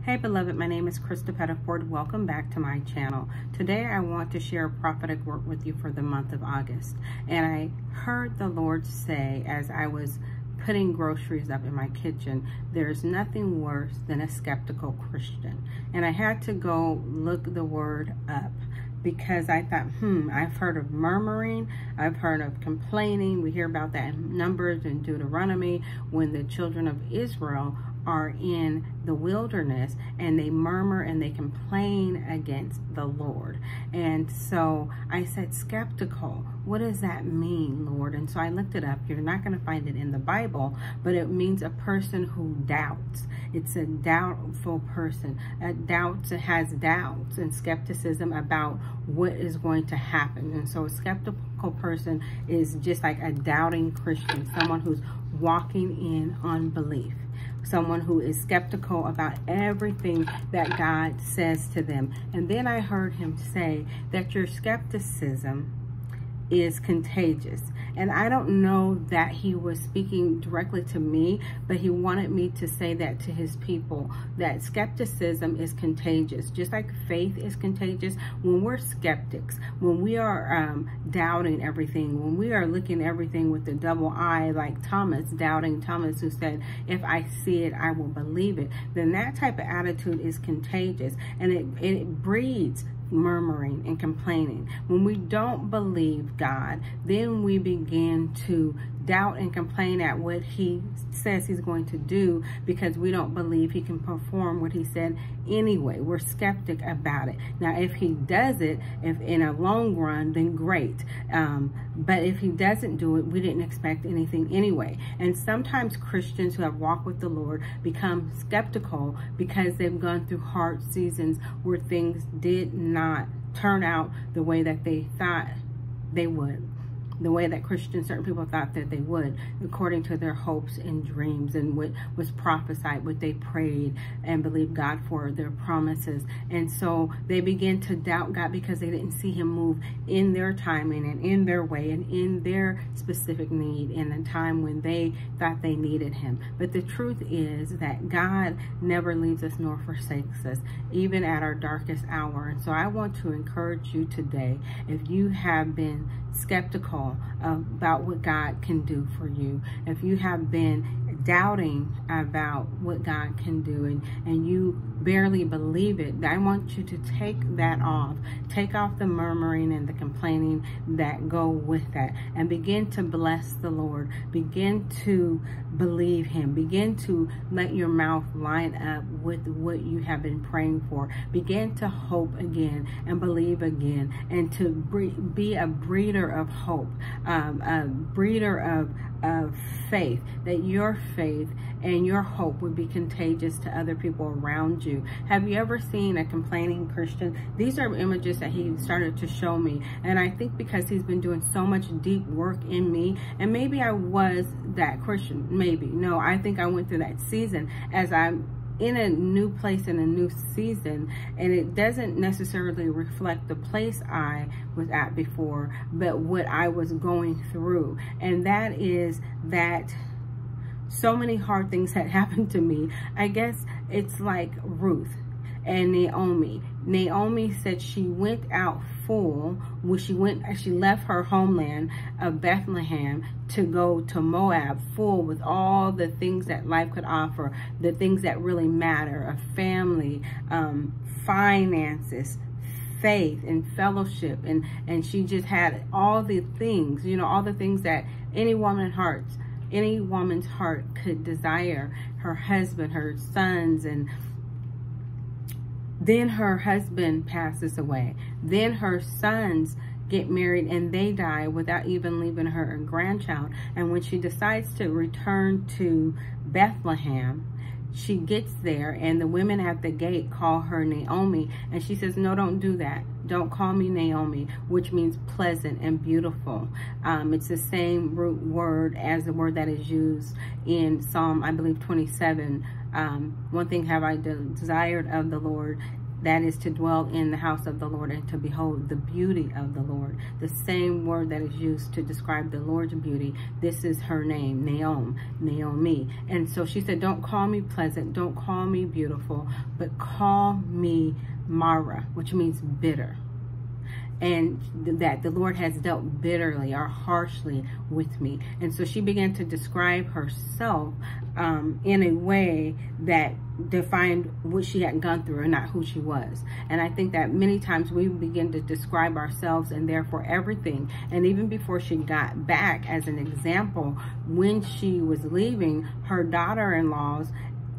Hey beloved, my name is Krista Pettiford. Welcome back to my channel. Today I want to share a prophetic word with you for the month of August. And I heard the Lord say as I was putting groceries up in my kitchen, there's nothing worse than a skeptical Christian. And I had to go look the word up because I thought, I've heard of murmuring, I've heard of complaining. We hear about that in Numbers and Deuteronomy when the children of Israel are in the wilderness and they murmur and they complain against the Lord. And so I said, skeptical, what does that mean, Lord? And so I looked it up. You're not going to find it in the Bible, but it means a person who doubts. It's a doubtful person. Has doubts and skepticism about what is going to happen. And so a skeptical person is just like a doubting Christian, someone who's walking in unbelief. Someone who is skeptical about everything that God says to them. And then I heard him say that your skepticism is contagious. And I don't know that he was speaking directly to me, but he wanted me to say that to his people, that skepticism is contagious. Just like faith is contagious, when we're skeptics, when we are doubting everything, when we are looking at everything with the double eye, like Thomas, doubting Thomas, who said, if I see it, I will believe it, then that type of attitude is contagious, and it breeds murmuring and complaining. When we don't believe God, then we begin to doubt and complain at what he says he's going to do because we don't believe he can perform what he said anyway. We're skeptic about it. Now, if he does it, if in a long run, then great. But if he doesn't do it, we didn't expect anything anyway. And sometimes Christians who have walked with the Lord become skeptical because they've gone through hard seasons where things did not turn out the way that they thought they would. The way that certain people thought that they would, according to their hopes and dreams and what was prophesied, what they prayed and believed God for, their promises. And so they began to doubt God because they didn't see him move in their timing and in their way and in their specific need in a time when they thought they needed him. But the truth is that God never leaves us nor forsakes us, even at our darkest hour. And so I want to encourage you today, if you have been skeptical about what God can do for you, if you have been doubting about what God can do and you barely believe it, I want you to take that off. Take off the murmuring and the complaining that go with that and begin to bless the Lord. Begin to believe him. Begin to let your mouth line up with what you have been praying for. Begin to hope again and believe again, and to be a breeder of hope, a breeder of faith, that your faith and your hope would be contagious to other people around you. Have you ever seen a complaining Christian? These are images that he started to show me, and I think because he's been doing so much deep work in me, and maybe I was that Christian, maybe. No, I think I went through that season as I'm in a new place in a new season, and it doesn't necessarily reflect the place I was at before, but what I was going through. And that is that so many hard things had happened to me. I guess it's like Ruth and Naomi. Naomi said she went out full when she left her homeland of Bethlehem to go to Moab, full with all the things that life could offer, the things that really matter, a family, finances, faith and fellowship, and she just had all the things, all the things that any woman's heart could desire. Her husband, her sons, and then her husband passes away. Then her sons get married and they die without even leaving her a grandchild. And when she decides to return to Bethlehem, she gets there and the women at the gate call her Naomi, and she says, no, don't do that. Don't call me Naomi, which means pleasant and beautiful. It's the same root word as the word that is used in Psalm, I believe, 27. One thing have I desired of the Lord, that is to dwell in the house of the Lord and to behold the beauty of the Lord. The same word that is used to describe the Lord's beauty. This is her name, Naomi. And so she said, don't call me pleasant, don't call me beautiful, but call me Mara, which means bitter. And that the Lord has dealt bitterly or harshly with me. And so she began to describe herself in a way that defined what she had gone through and not who she was. And I think that many times we begin to describe ourselves and therefore everything. And even before she got back, as an example, when she was leaving, her daughter-in-laws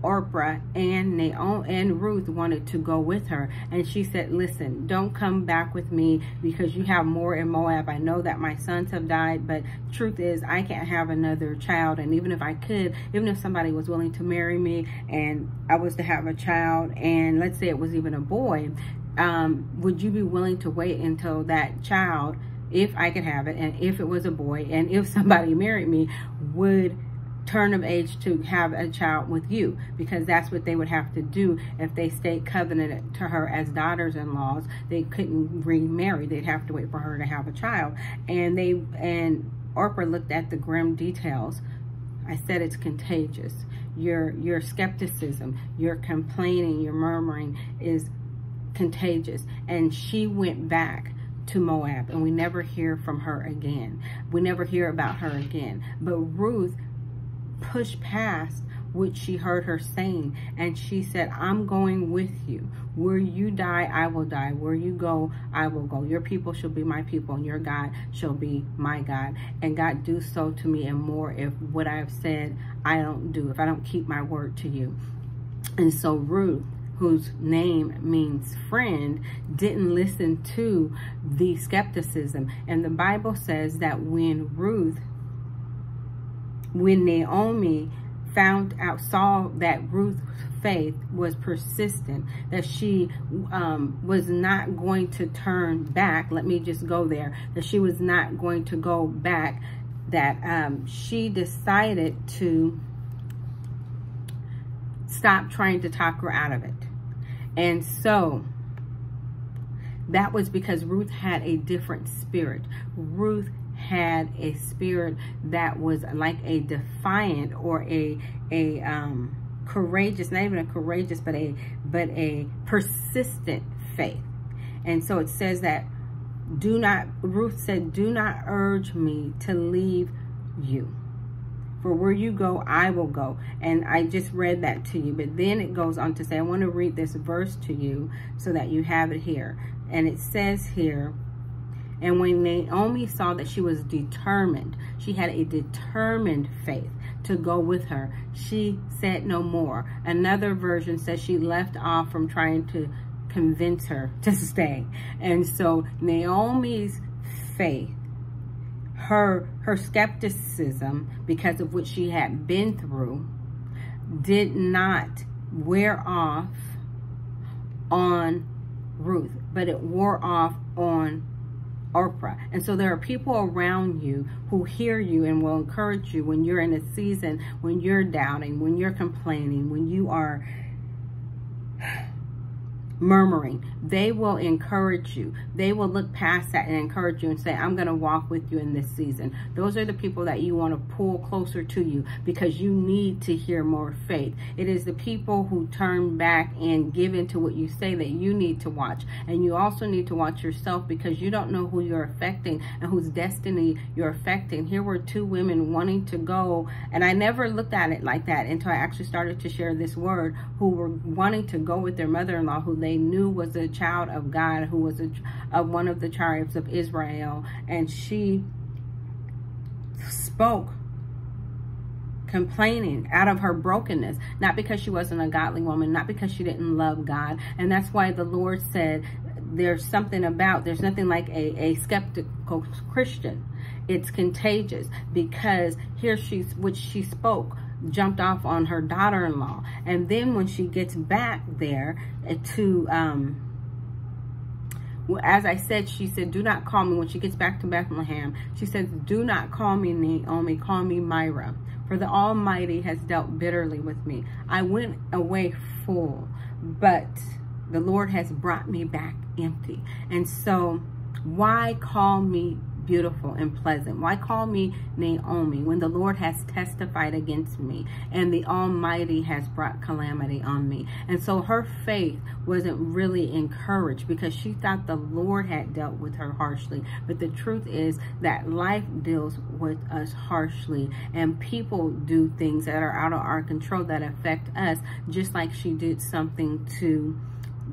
Orpah and Naomi and Ruth wanted to go with her, and she said, listen, don't come back with me because you have more in Moab. I know that my sons have died, but truth is I can't have another child. And even if I could, even if somebody was willing to marry me and I was to have a child, and let's say it was even a boy, would you be willing to wait until that child, if I could have it, and if it was a boy, and if somebody married me, would turn of age to have a child with you? Because that's what they would have to do if they stayed covenanted to her as daughters-in-laws. They couldn't remarry. They'd have to wait for her to have a child. And Orpah looked at the grim details. I said it's contagious. Your skepticism, your complaining, your murmuring is contagious. And she went back to Moab, and we never hear from her again. We never hear about her again. But Ruth pushed past what she heard her saying, and she said, I'm going with you. Where you die, I will die. Where you go, I will go. Your people shall be my people, and your God shall be my God. And God, do so to me and more if what I've said I don't do, if I don't keep my word to you. And so Ruth, whose name means friend, didn't listen to the skepticism. And the Bible says that when Naomi saw that Ruth's faith was persistent, that she was not going to turn back, let me just go there, that she was not going to go back, that she decided to stop trying to talk her out of it. And so that was because Ruth had a different spirit. Ruth had a spirit that was like a defiant or a courageous, not even a courageous, but a persistent faith. And so it says that Ruth said, do not urge me to leave you. For where you go, I will go. And I just read that to you. But then it goes on to say, I want to read this verse to you so that you have it here. And it says here, and when Naomi saw that she was determined, she had a determined faith to go with her, she said no more. Another version says she left off from trying to convince her to stay. And so Naomi's faith, her skepticism, because of what she had been through, did not wear off on Ruth, but it wore off on Orpah. And so there are people around you who hear you and will encourage you when you're in a season, when you're doubting, when you're complaining, when you are murmuring. They will encourage you. They will look past that and encourage you and say, I'm going to walk with you in this season. Those are the people that you want to pull closer to you because you need to hear more faith. It is the people who turn back and give into what you say that you need to watch. And you also need to watch yourself because you don't know who you're affecting and whose destiny you're affecting. Here were two women wanting to go, and I never looked at it like that until I actually started to share this word, who were wanting to go with their mother-in-law, who they knew was a child of God, who was one of the tribes of Israel. And she spoke complaining out of her brokenness, not because she wasn't a godly woman, not because she didn't love God. And that's why the Lord said there's nothing like a skeptical Christian. It's contagious, because here what she spoke jumped off on her daughter-in-law. And then when she gets back there to as I said, she said, do not call me. When she gets back to Bethlehem, she says, do not call me Naomi, call me Myra, for the Almighty has dealt bitterly with me. I went away full, but The Lord has brought me back empty. And so why call me beautiful and pleasant? Why call me Naomi when the Lord has testified against me and the Almighty has brought calamity on me? And so her faith wasn't really encouraged because she thought the Lord had dealt with her harshly. But the truth is that life deals with us harshly, and people do things that are out of our control that affect us, just like she did something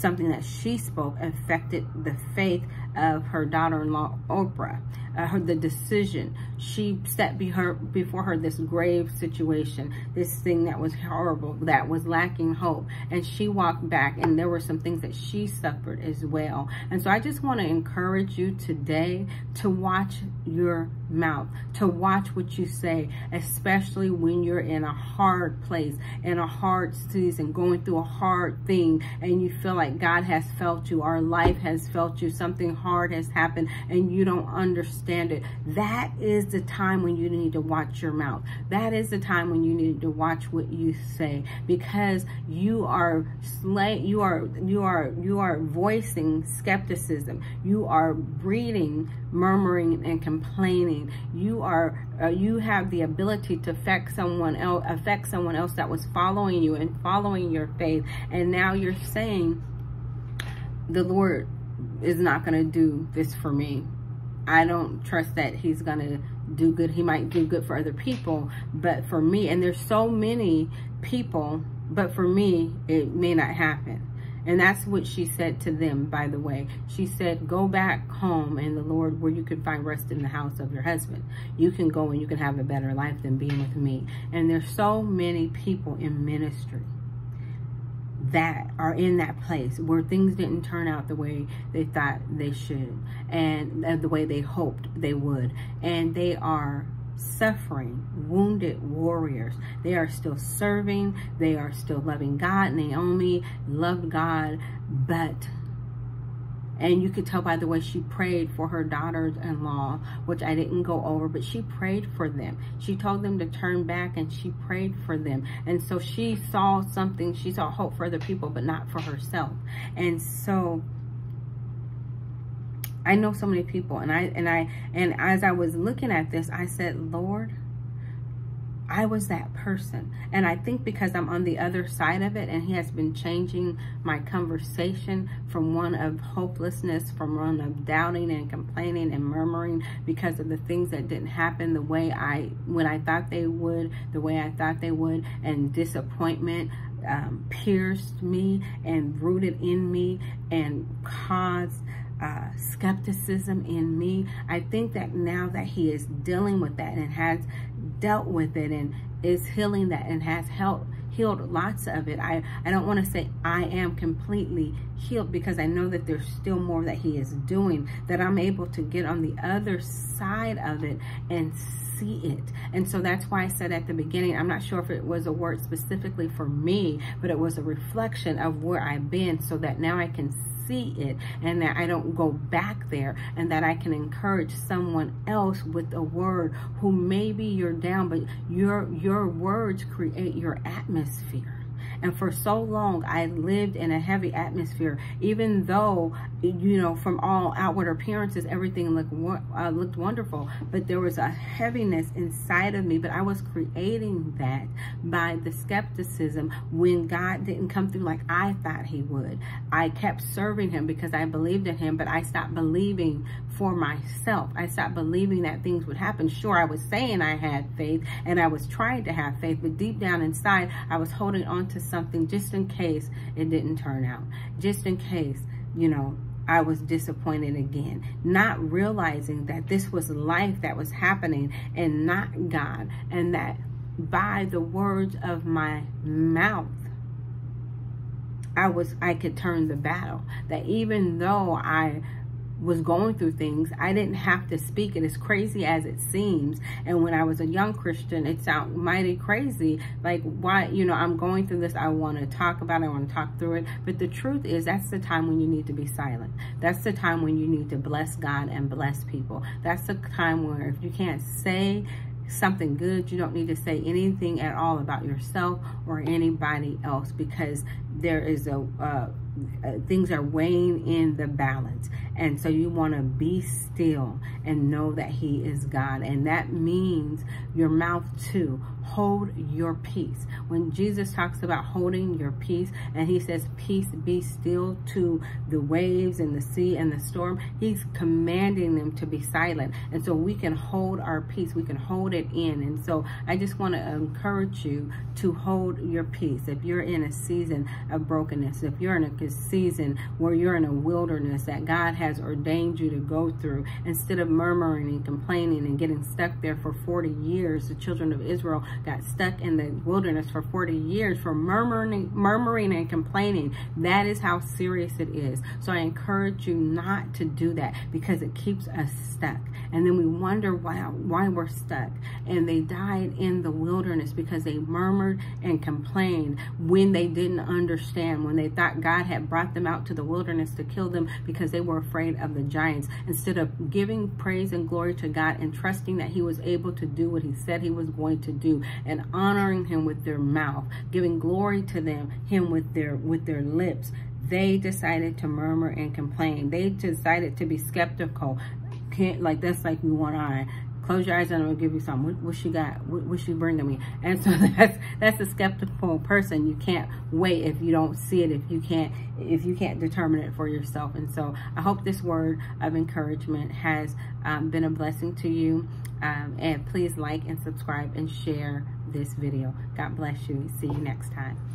that she spoke affected the faith of her daughter-in-law, Oprah. The decision, she set before her this grave situation, this thing that was horrible, that was lacking hope. And she walked back, and there were some things that she suffered as well. And so I just want to encourage you today to watch your mouth, to watch what you say, especially when you're in a hard place, in a hard season, going through a hard thing, and you feel like God has felt you, or life has felt you, something hard has happened, and you don't understand it. That is the time when you need to watch your mouth. That is the time when you need to watch what you say, because you are voicing skepticism. You are breeding murmuring and complaining. You have the ability to affect someone else that was following you and following your faith. And now you're saying, the Lord is not going to do this for me. I don't trust that he's going to do good. He might do good for other people, but for me, and there's so many people, but for me, it may not happen. And that's what she said to them, by the way. She said, go back home in the Lord where you can find rest in the house of your husband. You can go and you can have a better life than being with me. And there's so many people in ministry that are in that place where things didn't turn out the way they thought they should, and the way they hoped they would. And they are suffering, wounded warriors. They are still serving. They are still loving God. Naomi loved God, and you could tell by the way she prayed for her daughters-in-law, which I didn't go over, but she prayed for them. She told them to turn back, and she prayed for them. And so she saw something. She saw hope for other people, but not for herself. And so I know so many people, and as I was looking at this, I said, Lord, I was that person. And I think because I'm on the other side of it, and he has been changing my conversation from one of hopelessness, from one of doubting and complaining and murmuring because of the things that didn't happen when I thought they would, the way I thought they would, and disappointment pierced me and rooted in me and caused skepticism in me. I think that now that he is dealing with that and has dealt with it and is healing that and has healed lots of it. I don't want to say I am completely healed, because I know that there's still more that he is doing, that I'm able to get on the other side of it and see it. And so that's why I said at the beginning, I'm not sure if it was a word specifically for me, but it was a reflection of where I've been, so that now I can see it, and that I don't go back there, and that I can encourage someone else with a word who maybe you're down, but your words create your atmosphere. And for so long, I lived in a heavy atmosphere, even though, you know, from all outward appearances, everything looked wonderful. But there was a heaviness inside of me. But I was creating that by the skepticism when God didn't come through like I thought he would. I kept serving him because I believed in him, but I stopped believing for myself. I stopped believing that things would happen. Sure, I was saying I had faith, and I was trying to have faith, but deep down inside, I was holding on to something just in case it didn't turn out, just in case, you know, I was disappointed again, not realizing that this was life that was happening and not God, and that by the words of my mouth, I could turn the battle. That even though I was going through things, I didn't have to speak it, as crazy as it seems. And when I was a young Christian, it sounded mighty crazy. Like, why, you know, I'm going through this, I want to talk about it, I want to talk through it. But the truth is, that's the time when you need to be silent. That's the time when you need to bless God and bless people. That's the time where if you can't say something good, you don't need to say anything at all about yourself or anybody else, because there is things are weighing in the balance. And so you want to be still and know that he is God. And that means your mouth too. Hold your peace. When Jesus talks about holding your peace, and he says, peace, be still to the waves and the sea and the storm, he's commanding them to be silent. And so we can hold our peace. We can hold it in. And so I just want to encourage you to hold your peace. If you're in a season of brokenness, if you're in a season where you're in a wilderness that God has ordained you to go through, instead of murmuring and complaining and getting stuck there for 40 years, the children of Israel got stuck in the wilderness for 40 years for murmuring and complaining. That is how serious it is. So I encourage you not to do that, because it keeps us stuck. And then we wonder why we're stuck. And they died in the wilderness because they murmured and complained when they didn't understand, when they thought God had brought them out to the wilderness to kill them because they were afraid of the giants. Instead of giving praise and glory to God and trusting that he was able to do what he said he was going to do, and honoring him with their mouth, giving glory to him with their lips, they decided to murmur and complain. They decided to be skeptical. That's like you one eye. Close your eyes and I'll give you something. What she got? What she bringing me? And so that's a skeptical person. You can't wait if you don't see it, if you can't determine it for yourself. And so I hope this word of encouragement has been a blessing to you. And please like and subscribe and share this video. God bless you. See you next time.